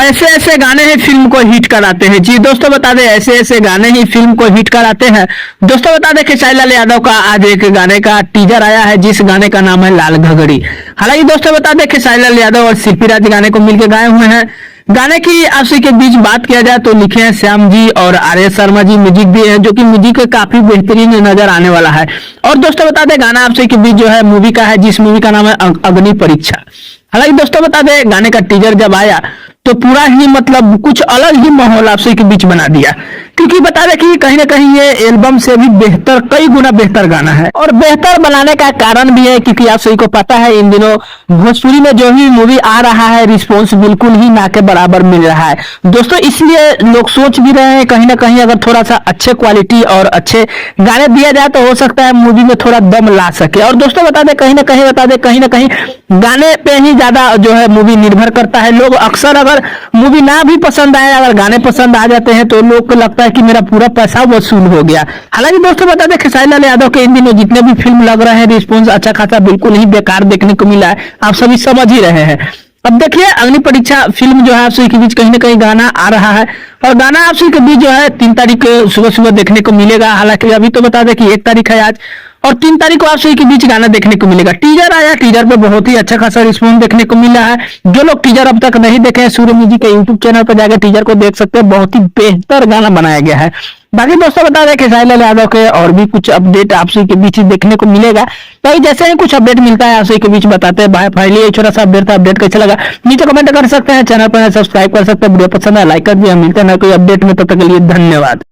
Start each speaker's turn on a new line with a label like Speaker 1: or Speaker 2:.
Speaker 1: ऐसे ऐसे गाने ही फिल्म को हिट कराते हैं। जी दोस्तों बता दें, ऐसे ऐसे गाने ही फिल्म को हिट कराते हैं। दोस्तों बता दें खेसारी लाल यादव का आज एक गाने का टीजर आया है, जिस गाने का नाम है लाल घघड़ी। हालांकि दोस्तों बता दें खेसारी लाल यादव और शिल्पी राज गाने को मिलकर गाए हुए हैं। गाने की आपसी के बीच बात किया जाए तो लिखे हैं श्याम जी और आर्य शर्मा जी, म्यूजिक दिए हैं, जो कि म्यूजिक काफी बेहतरीन नजर आने वाला है। और दोस्तों बता दें गाना आपसी के बीच जो है मूवी का है, जिस मूवी का नाम है अग्नि परीक्षा। हालांकि दोस्तों बता दें गाने का टीजर जब आया तो पूरा ही मतलब कुछ अलग ही माहौल आपसे के बीच बना दिया, क्योंकि बता दें कि कहीं ना कहीं ये एल्बम से भी बेहतर, कई गुना बेहतर गाना है। और बेहतर बनाने का कारण भी है क्योंकि आप सभी को पता है इन दिनों भोजपुरी में जो भी मूवी आ रहा है रिस्पॉन्स बिल्कुल ही ना के बराबर मिल रहा है दोस्तों। इसलिए लोग सोच भी रहे हैं कहीं ना कहीं अगर थोड़ा सा अच्छे क्वालिटी और अच्छे गाने दिया जाए तो हो सकता है मूवी में थोड़ा दम ला सके। और दोस्तों बता दें कहीं ना कहीं गाने पे ही ज्यादा जो है मूवी निर्भर करता है। लोग अक्सर अगर मूवी ना भी पसंद आए, अगर गाने पसंद आ जाते हैं तो लोग को लगता है कि मेरा पूरा पैसा वसूल हो गया। हालांकि दोस्तों बता दें खेसारी लाल यादव के इन दिनों जितने भी फिल्म लग रहे हैं रिस्पॉन्स अच्छा खासा बिल्कुल ही बेकार देखने को मिला है, आप सभी समझ ही रहे हैं। अब देखिए अग्नि परीक्षा फिल्म जो है आप सभी के बीच कहीं ना कहीं गाना आ रहा है, और गाना आप सभी के बीच जो है 3 तारीख सुबह सुबह देखने को मिलेगा। हालांकि अभी तो बता दें कि 1 तारीख है आज, और 3 तारीख को आप सभी के बीच गाना देखने को मिलेगा। टीजर आया, टीजर पे बहुत ही अच्छा खासा रिस्पॉन्स देखने को मिला है। जो लोग टीजर अब तक नहीं देखे हैं सूर्य म्यूजिक के यूट्यूब चैनल पर जाकर टीजर को देख सकते हैं, बहुत ही बेहतर गाना बनाया गया है। बाकी दोस्तों बता दें खेसारी लाल यादव के और भी कुछ अपडेट आप सभी के बीच देखने को मिलेगा। तो जैसे ही कुछ अपडेट मिलता है आप सभी के बीच बताते हैं। भाई फाइनली छोटा सा अपडेट था, अपडेट कैसा लगा नीचे कमेंट कर सकते हैं, चैनल पर सब्सक्राइब कर सकते हैं, वीडियो पसंद है लाइक कर दिया। मिलते हैं ना कोई अपडेट में, तब तक के लिए धन्यवाद।